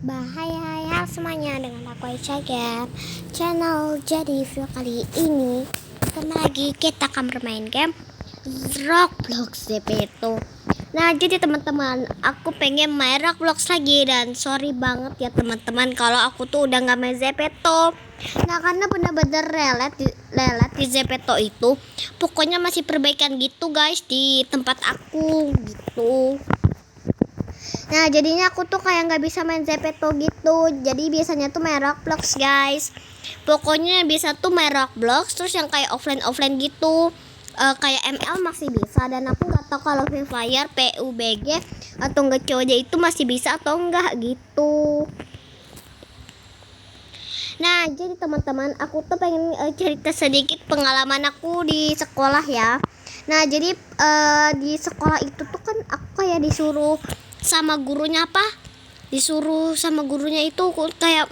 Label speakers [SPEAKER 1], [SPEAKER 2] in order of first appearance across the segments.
[SPEAKER 1] Bahaya semuanya, dengan aku Aisyah Game channel. Jadi video kali ini kembali lagi kita akan bermain game Roblox Zepeto. Nah jadi teman-teman, aku pengen main Roblox lagi. Dan sorry banget ya teman-teman kalau aku tuh udah gak main Zepeto. Nah karena bener-bener lelet di Zepeto itu. Pokoknya masih perbaikan gitu guys di tempat aku gitu. Nah jadinya aku tuh kayak nggak bisa main Zepeto gitu. Jadi biasanya tuh main Roblox guys. Pokoknya bisa tuh main Roblox. Terus yang kayak offline gitu, kayak ML masih bisa. Dan aku nggak tahu kalau Free Fire, PUBG atau nggak COD itu masih bisa atau enggak gitu. Nah jadi teman-teman, aku tuh pengen cerita sedikit pengalaman aku di sekolah ya. Nah jadi di sekolah itu tuh kan aku kayak disuruh sama gurunya itu kayak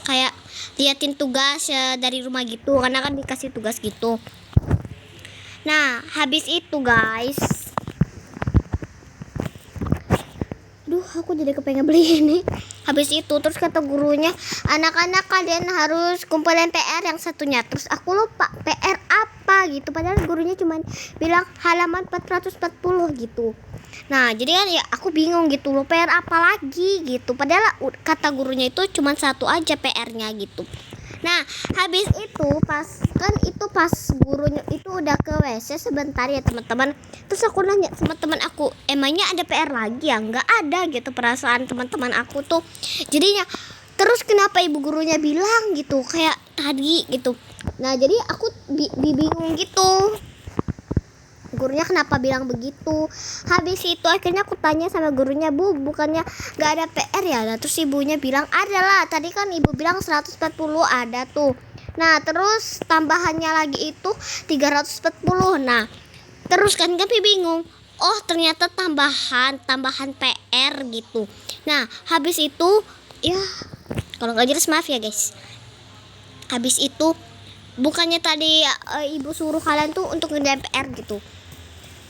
[SPEAKER 1] kayak liatin tugas ya dari rumah gitu, karena kan dikasih tugas gitu. Nah habis itu guys, aku jadi kepengen beli ini. Habis itu terus kata gurunya, anak-anak kalian harus kumpulin PR yang satunya. Terus aku lupa PR apa gitu, padahal gurunya cuma bilang halaman 440 gitu. Nah jadi kan ya aku bingung gitu loh, PR apa lagi gitu, padahal kata gurunya itu cuma satu aja PR-nya gitu. Nah habis itu pas gurunya itu udah ke WC sebentar ya teman-teman. Terus aku nanya sama teman aku, emangnya ada PR lagi ya? Nggak ada gitu perasaan teman-teman aku tuh. Jadinya terus kenapa ibu gurunya bilang gitu kayak tadi gitu. Nah jadi aku bingung gitu, gurunya kenapa bilang begitu. Habis itu akhirnya aku tanya sama gurunya, Bu, bukannya gak ada PR ya? Nah, terus ibunya bilang ada lah, tadi kan ibu bilang 140 ada tuh. Nah terus tambahannya lagi itu 340. Nah terus kan kami bingung, oh ternyata tambahan PR gitu. Nah habis itu ya kalau gak jelas maaf ya guys. Habis itu bukannya tadi ibu suruh kalian tuh untuk ngerjain PR gitu.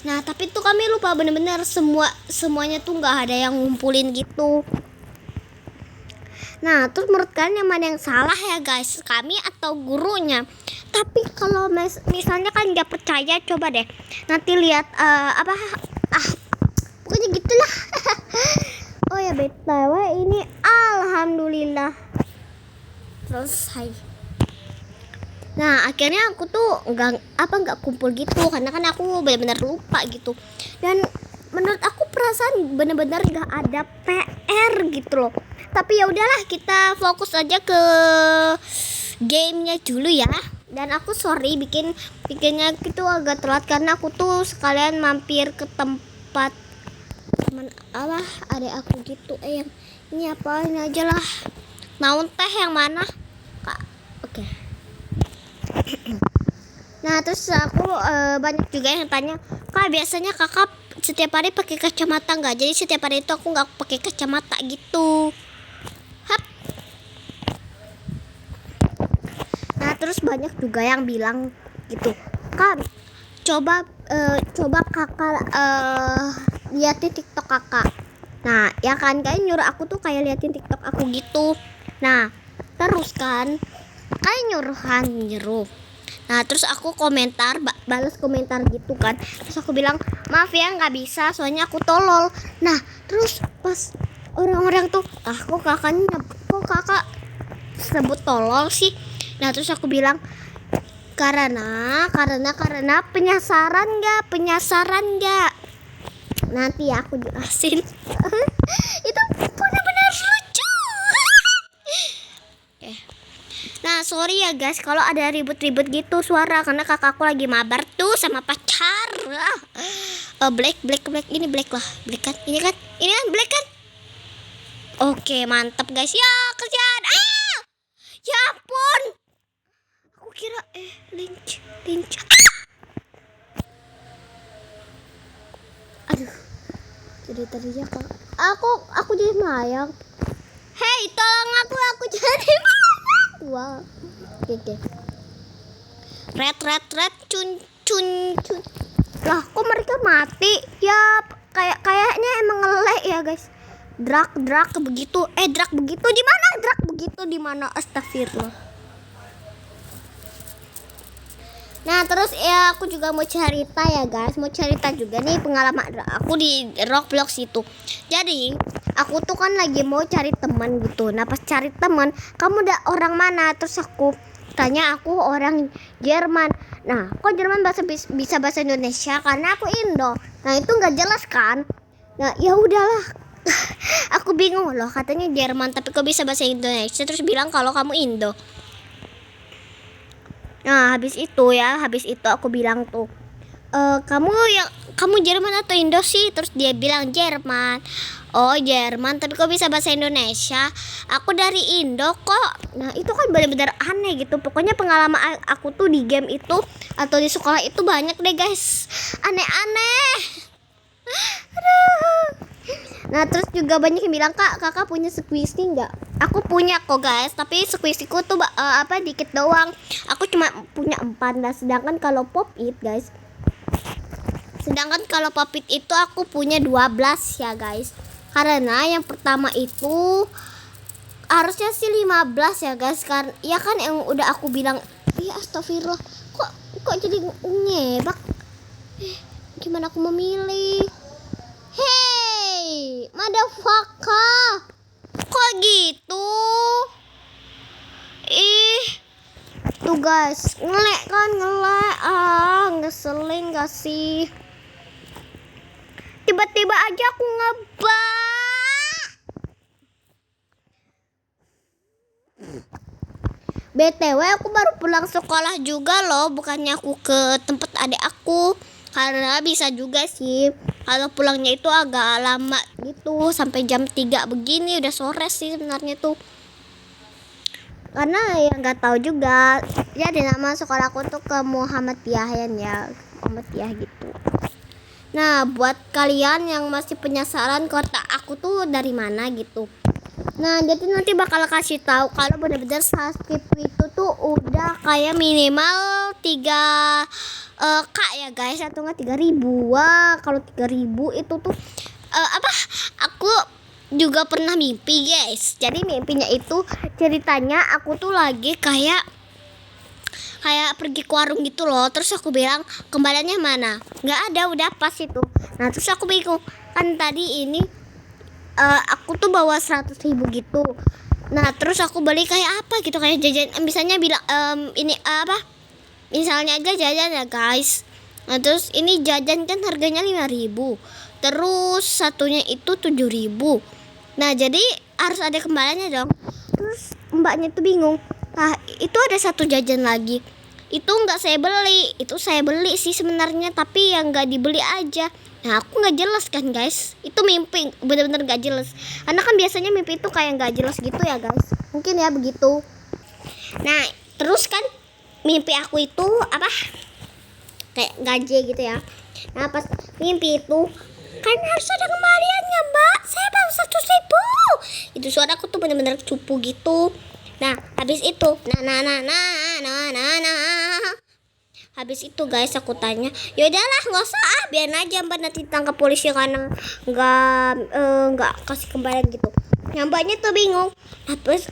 [SPEAKER 1] Nah tapi tuh kami lupa bener-bener semuanya tuh nggak ada yang ngumpulin gitu. Nah terus menurut kalian yang mana yang salah ya guys, kami atau gurunya? Tapi kalau misalnya kalian nggak percaya, coba deh nanti lihat pokoknya gitulah. Oh ya BTW ini alhamdulillah selesai. Nah akhirnya aku tuh nggak kumpul gitu, karena kan aku benar-benar lupa gitu. Dan menurut aku perasaan benar-benar nggak ada PR gitu loh. Tapi ya udahlah, kita fokus aja ke gamenya dulu ya. Dan aku sorry bikinnya gitu agak telat, karena aku tuh sekalian mampir ke tempat teman adek aku gitu. Yang ini apa ini aja lah, naon teh yang mana kak? Oke. Nah terus aku banyak juga yang tanya, kak biasanya kakak setiap hari pakai kacamata nggak? Jadi setiap hari itu aku nggak pakai kacamata gitu. Hap. Nah terus banyak juga yang bilang gitu, kak coba kakak liatin TikTok kakak. Nah ya kan, kalian nyuruh aku tuh kayak liatin TikTok aku gitu. Nah terus kan kalian nyuruh. Nah terus aku balas komentar gitu kan. Terus aku bilang, maaf ya nggak bisa, soalnya aku tolol. Nah terus pas orang-orang tuh, kok kakak sebut tolol sih? Nah terus aku bilang, karena penasaran nggak? Nanti ya aku jelasin. Itu benar-benar lucu. Nah sorry ya guys kalau ada ribut-ribut gitu suara, karena kakakku lagi mabar tuh sama pacar. Black ini black kan ini kan black kan. Oke mantap guys ya, kerjaan. Ya ampun, aku kira lynch. Aduh, jadi teriak kak. Aku jadi melayang. Hei tolong aku jadi melayang. Wow. Oke. Red cun. Lah kok mereka mati? Ya kayaknya emang ya guys. Drak begitu. Drak begitu di mana? Drak begitu di mana? Astagfirullah. Nah terus ya aku juga mau cerita ya guys. Mau cerita juga nih pengalaman aku di Roblox itu. Jadi aku tuh kan lagi mau cari teman gitu. Nah pas cari teman, kamu udah orang mana? Terus aku tanya, aku orang Jerman. Nah kok Jerman bisa bahasa Indonesia? Karena aku Indo. Nah itu nggak jelas kan? Nah ya udahlah. Aku bingung loh, katanya Jerman tapi kok bisa bahasa Indonesia, terus bilang kalau kamu Indo. Nah habis itu aku bilang tuh, kamu Jerman atau Indo sih? Terus dia bilang Jerman. Oh Jerman, tapi kok bisa bahasa Indonesia? Aku dari Indo kok. Nah itu kan benar-benar aneh gitu. Pokoknya pengalaman aku tuh di game itu atau di sekolah itu banyak deh guys, aneh-aneh. Nah terus juga banyak yang bilang, kakak punya squishy nggak? Aku punya kok guys, tapi squishyku tuh dikit doang. Aku cuma punya 4. Nah sedangkan kalau pop it itu aku punya 12 ya guys. Karena yang pertama itu harusnya sih 15 ya guys. Karena ya kan yang udah aku bilang. Ya astagfirullah, kok jadi ngebak. Gimana aku memilih? Hey, motherfucker. Kok gitu? Ih. Tuh guys, ngelek. Ngeselin gak sih? Tiba-tiba aja aku ngebak. BTW aku baru pulang sekolah juga loh. Bukannya aku ke tempat adik aku. Karena bisa juga sih kalau pulangnya itu agak lama gitu, sampai jam 3 begini, udah sore sih sebenarnya tuh. Karena ya nggak tahu juga. Ya di nama sekolah aku tuh ke Muhammadiyah gitu. Nah buat kalian yang masih penasaran kota aku tuh dari mana gitu. Nah jadi nanti bakal kasih tahu kalau benar-benar subscribe itu tuh udah kayak minimal 3 K ya guys, atau enggak 3.000. Wah kalau 3.000 itu tuh aku juga pernah mimpi guys. Jadi mimpinya itu ceritanya aku tuh lagi kayak pergi ke warung gitu loh. Terus aku bilang kembaliannya mana? Nggak ada, udah pas itu. Nah terus aku bingung kan tadi ini aku tuh bawa 100.000 gitu. Nah terus aku beli kayak apa gitu, kayak jajan. Misalnya bilang misalnya aja jajan ya guys. Nah terus ini jajan kan harganya 5.000. Terus satunya itu 7.000. Nah jadi harus ada kembaliannya dong. Terus mbaknya tuh bingung. Nah itu ada satu jajan lagi. Itu nggak saya beli. Itu saya beli sih sebenarnya, tapi yang nggak dibeli aja. Nah aku nggak jelas kan guys. Itu mimpi bener-bener nggak jelas. Karena kan biasanya mimpi itu kayak nggak jelas gitu ya guys. Mungkin ya begitu. Nah terus kan mimpi aku itu kayak gaje gitu ya. Nah pas mimpi itu kan harus ada kembaliannya mbak, saya baru 100.000. Itu suara aku tuh bener-bener cupu gitu. Nah habis itu habis itu guys aku tanya, yaudahlah nggak usah biar aja mbak nanti tangkap polisi karena nggak kasih kembalian gitu. Nah mbaknya tuh bingung. Nah terus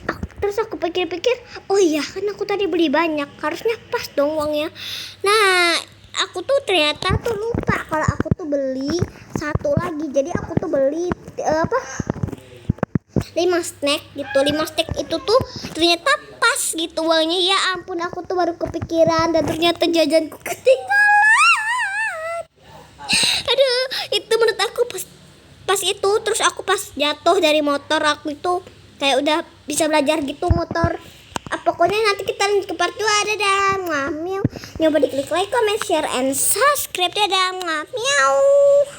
[SPEAKER 1] aku pikir-pikir, oh iya kan aku tadi beli banyak, harusnya pas dong uangnya. Nah aku tuh ternyata tuh lupa kalau aku tuh beli satu lagi. Jadi aku tuh beli 5 snack gitu. 5 snack itu tuh ternyata pas gitu uangnya. Ya ampun, aku tuh baru kepikiran dan ternyata jajanku ketinggalan. Aduh, itu menurut aku pas itu. Terus aku pas jatuh dari motor, aku itu kayak udah bisa belajar gitu motor. Pokoknya nanti kita lanjut ke part 2. Dadah, miau. Nyoba diklik like, comment, share, and subscribe. Dadah, miau.